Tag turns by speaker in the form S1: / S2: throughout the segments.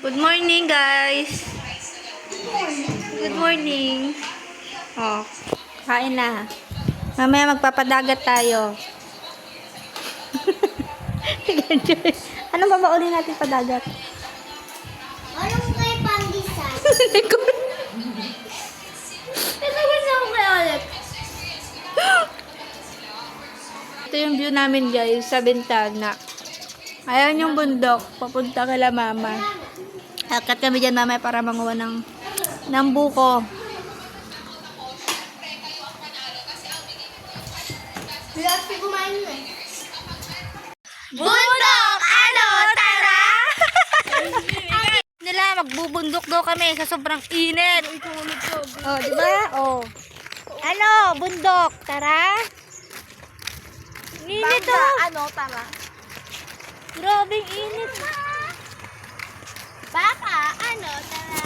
S1: Good morning, guys. Good morning. Oh, kain na. Mamaya magpapadagat tayo. Anong babaulin natin padagat?
S2: Anong may pandesal?
S1: Ito gusto ko kay Alex. Ito yung view namin, guys, sa bintana. Ayan yung bundok. Papunta kala mama. Akat kami dyan mamaya para manguha ng buko.
S2: Bilang si kumain mo eh.
S1: Bundok! Ano? Tara! Nila, magbubundok daw kami sa sobrang init. Oh, di ba? Oh. Ano? Bundok. Tara? Init oh.
S2: Ano, tara?
S1: Grabing init.
S2: Baka, ano, tara?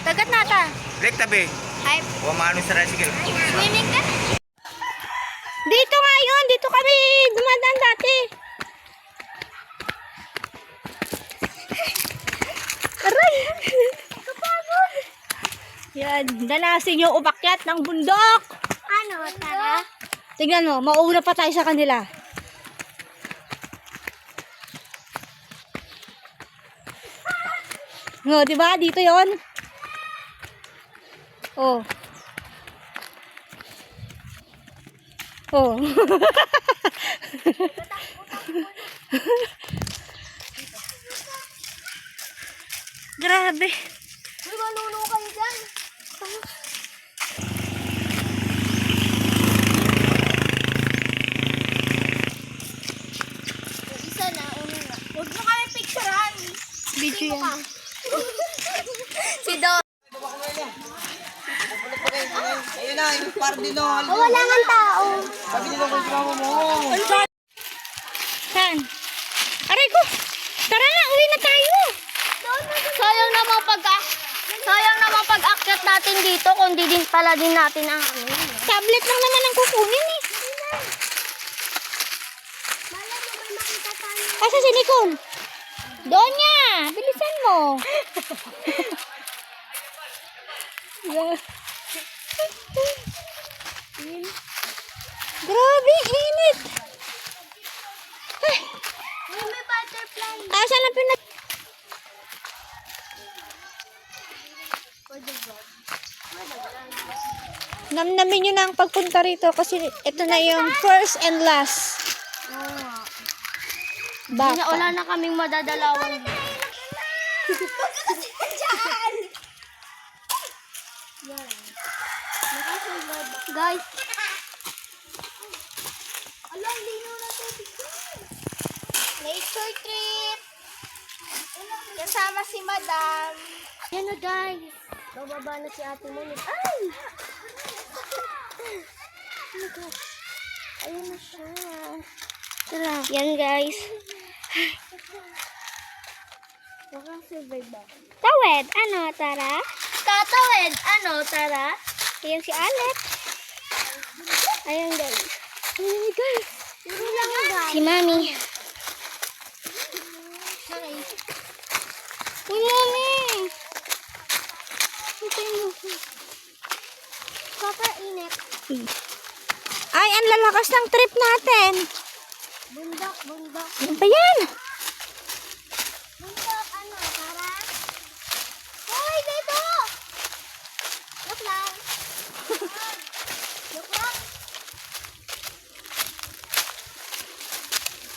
S1: Dagat nata.
S3: Break tabi.
S2: Ay,
S3: Huwag maano sa tricycle.
S2: swimming ka?
S1: Dito nga yun. Dito kami dumadaan dati. Aray! Kapagod! Yan. Danasin yung umakyat ng bundok.
S2: Ano, tara?
S1: Tingnan mo, mauuna pa tayo sa kanila. No, di ba? Dito 'yon. Oh. Oh. Grabe.
S2: Uy, manuno kayo dyan. Isa na, una na. Huwag mo kami picturean.
S1: Video yan.
S2: Si Do.
S3: Ayun na, yung cardinal.
S2: Oh, wala nga tao.
S3: Sabi nila kung sumama mo.
S1: Saan? Aray ko. Tara na, uwi na tayo.
S2: Sayang naman pag-akyat natin dito kung di din pala din natin ang ano.
S1: Tablet lang naman ang kukunin eh. Asa si Nicole? Doon niya. Bilisan mo. Grabe, init. Ay,
S2: May butterfly.
S1: asan ang pinag... Namnamin nyo na ang pagpunta rito kasi ito na yung first and last.
S2: Oo nga.
S1: Baka.
S2: Wala na kaming madadalawan. Guys. Alam, lino na to. Nature trip. Kasama si Madam. Yan na guys. Bababa na si Ate Monique. Ay! Oh my God. Ayun na siya. Tara. Yan guys. Makasurvive ba? Tawid. Ano, Tara? Tatawid. Ano, Tara? Ayan si Alex. Ayan guys. Ayan guys. Si Mami. Uy, Mami! Super init.
S1: Ay, ang lalakas ng trip natin.
S2: Bundok, bundok.
S1: Ano ba yan?
S2: Bundok, ano, Tara? Hoy, dito! Look lang. Look lang.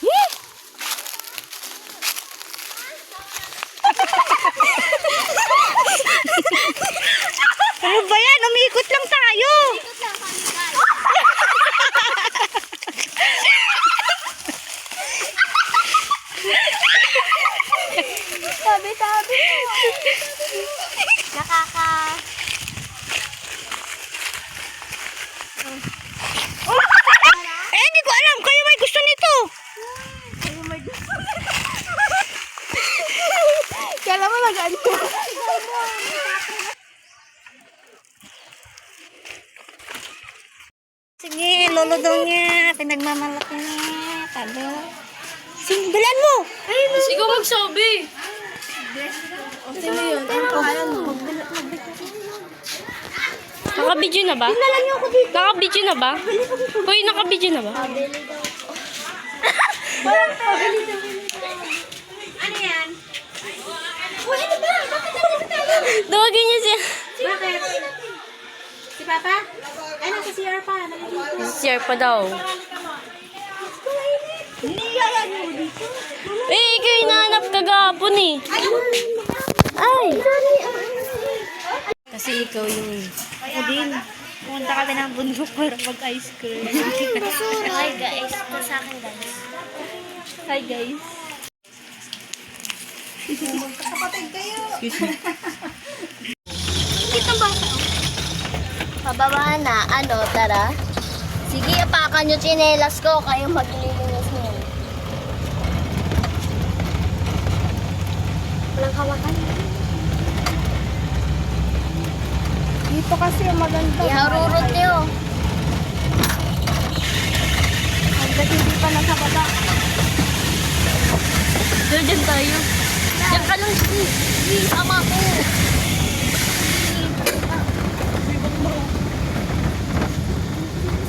S1: Eh! Ano ba yan? Umikot lang tayo.
S2: Ikot lang kami, guys. Tabi-tabi. Nakaka...
S1: Eh, hindi ko alam. Kayo may gusto nito.
S2: Kala mo mag-ano?
S1: Sige, lolo daw niya. Pinagmamalaki niya. Talo.
S2: Singgalan mo!
S1: Ikaw magsabi.
S4: Naka-video na ba? Naka-video na ba? Hoy, naka-video na ba?
S2: Ano yan?
S4: Tawagin niyo siya.
S2: Bakit? Si Papa? Ay, nasa CR pa. Naliligo.
S4: Share pa daw.
S2: Niyayan mo dito.
S4: Eh, ikaw hinahanap kagapon eh. Ay! Kasi ikaw yung...
S1: Ako din. Pumunta kami ng bundok para mag-ice cream.
S2: Hi guys, ito sa akin guys.
S1: Hi guys.
S2: Dito ba? Pababa na. Ano, tara. Sige, apakan yung tsinelas ko. Kayo maglilinis mo. Walang hawakan.
S1: Dito kasi maganda.
S2: Iharurot niyo.
S1: Hanggang hindi pa nasa baba.
S4: Diyan tayo.
S2: Diyan ka lang, sige. Sama ko.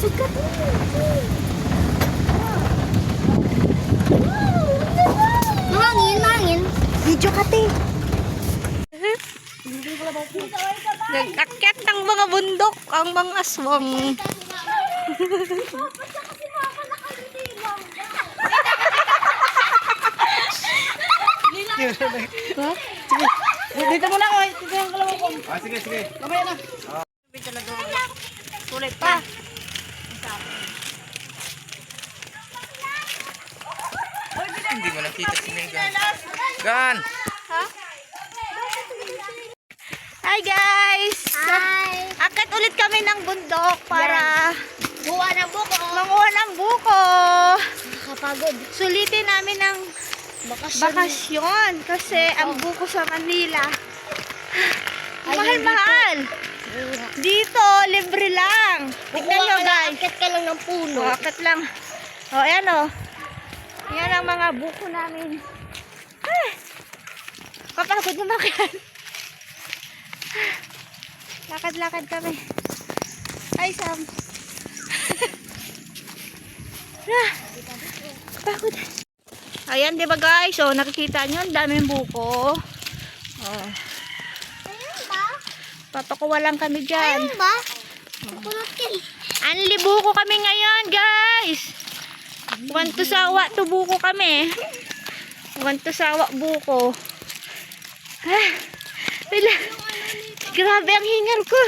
S2: Sikat mo. Mahangin. Video ka, te.
S1: Nag-akyat ng mga bundok ang mga aswang. Dito muna ako. Dito yung kalawa ko.
S3: Ah, sige, sige.
S1: Mamaya na. Sulit pa.
S3: Hindi mo nakita si Megan. Gan!
S1: Hi guys!
S2: Hi.
S1: Akat ulit kami ng bundok para
S2: Buwa na buko.
S1: manguha ng buko.
S2: Nakakapagod.
S1: Sulitin namin ng bakasyon kasi ang buko sa Manila mahal-mahal. Dito, libre lang. Tignan nyo guys.
S2: Akit ka lang ng puno.
S1: Akat lang. O, ayan o. Yan ang mga buko namin. Ay, kapagod naman yan. Lakad-lakad kami. Ay, Sam. Kapagod. Ayan, di ba guys? O, nakikita nyo, ang daming buko. O,
S2: Ayun ba?
S1: papakuha lang kami dyan.
S2: Ayun ba? Pupulutin.
S1: Anli buko kami ngayon, guys. Want to sawa to buko kami. Want to sawa buko. Ah, wala. Grabe ang hingal ko.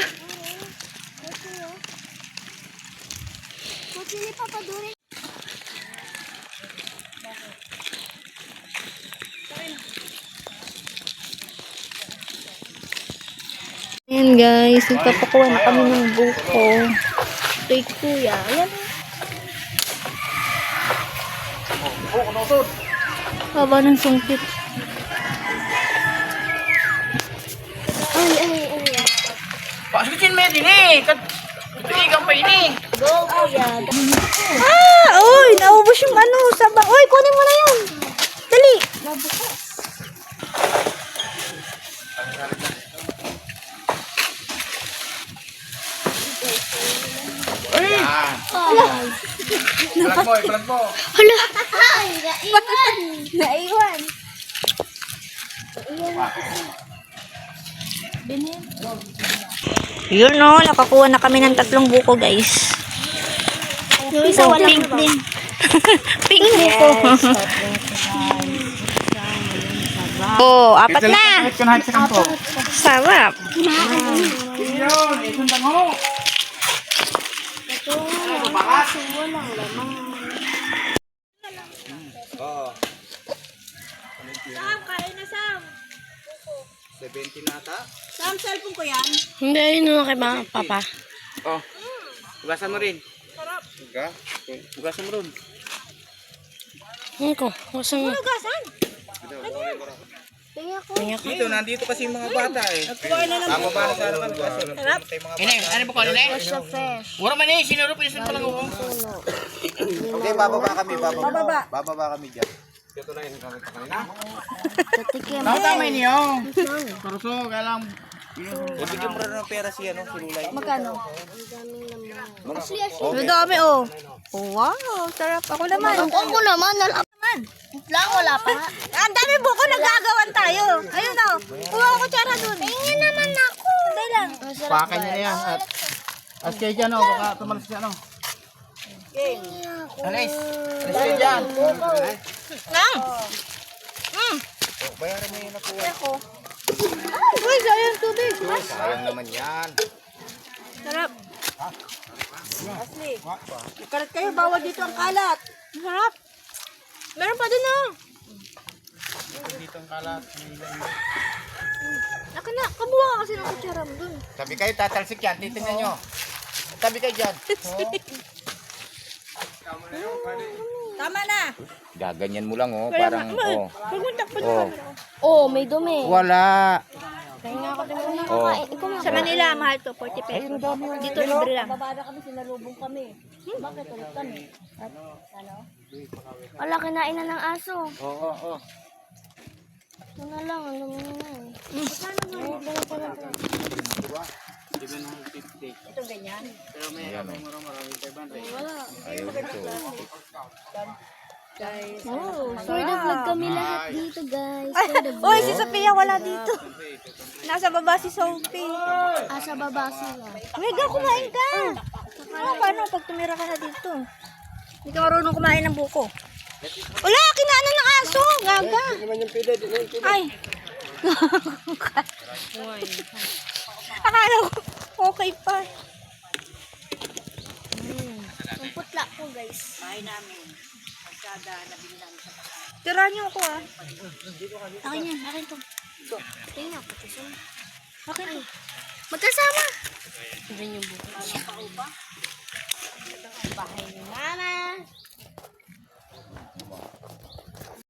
S2: Buti ni Papa Duri.
S1: Ayan guys, nagpapakuha na kami ng buko. Kay kuya. Ayan. Haba ng sungkit.
S2: Ay.
S3: Pasukin mo din eh. Piligang pa ini.
S2: Go, kuya.
S1: Ah! Uy! Naubos yung ano. Sabang. Uy! Kunin mo na yun. Dali!
S3: Ipalag mo.
S2: Ay, naiwan. Naiwan.
S1: Yun o. Nakakuha na kami ng 3 buko guys.
S2: Yung isa walang
S1: Pink din. Pink buko. Oh, 4 na. Sarap.
S3: Yun, isundan mo. Oo.
S1: Sam, kain na Sam.
S3: 70 na ata.
S1: Sam, cellphone ko yan.
S4: Hindi, yun na kay Papa.
S3: Oh. Hugasan mo rin. Sarap. Hugasan mo rin.
S4: Ano ko? Gusto mo?
S1: Hugasan.
S2: Tingnan ko.
S3: Dito, nandito kasi yung mga bata eh. Tama ba na sa harapan? Sarap. Ini, ano ba ko ano eh?
S2: Sa fresh.
S3: Wala man eh, sinurup yung palang uong. Okay, bababa kami, bababa. Bababa kami dyan.
S2: Tatikim.
S3: Tama niyo. Karuso, kailang... Ibigyan mo rin ng pera si Lulay.
S2: Magkano?
S1: Ang dami, oh. Oh, wow, sarap. Ako naman.
S2: Ako naman. Lang, wala pa.
S1: Ang dami buko nagagawan tayo. Ayun, oh. Kuha ko kutsara dun.
S2: Tingin naman ako.
S1: Hindi lang.
S3: Pakan niya na yan. At kayo dyan, baka tumalas siya, Alis. Alis kayo dyan.
S1: Nang.
S3: Bayaran mo yun na po.
S1: Uy, sayang tubig.
S3: Sayang naman yan.
S1: Sarap. Asli. Kalat kayo, bawal dito ang kalat. Sarap. Meron pa dun, oh.
S3: Dito ang kalat.
S1: Ako na, kabuha ka kasi ng kutsara mo dun.
S3: Sabi kayo, tatalsik yan. Titignan nyo. Sabi kayo dyan.
S1: Tama na.
S3: Gaganyan mo lang, Parang,
S1: Pumuntak pa
S3: Oh.
S2: Oh, may dumi.
S3: Wala.
S2: Kaya nga ako din
S3: Oh.
S2: Ikaw
S1: Sa Manila, mahal to, 40 pesos. Dito, libre lang.
S2: Wala, kinain na ng aso.
S3: Oo.
S2: Ito na lang, ang dumi na eh.
S1: Ito ganyan.
S3: Ayan, Ayaw dito.
S2: For the vlog kami lahat dito, guys.
S1: Ay, uy, si Sophia wala dito. Nasa baba si Sophie.
S2: Asa baba sila.
S1: Mega, kumain ka. Paano pag tumira ka na dito? Hindi ka marunong kumain ng buko. Wala, kinaanan ng aso. Gaga. Ay. Akala ko, okay pa.
S2: Ang putla po, guys.
S1: Tira niyo ako, ah.
S2: Akin yan, akin to. Tingnan ko, ito. Akin to. Magkasama. Tignan yung buko. Bahay ni Mama.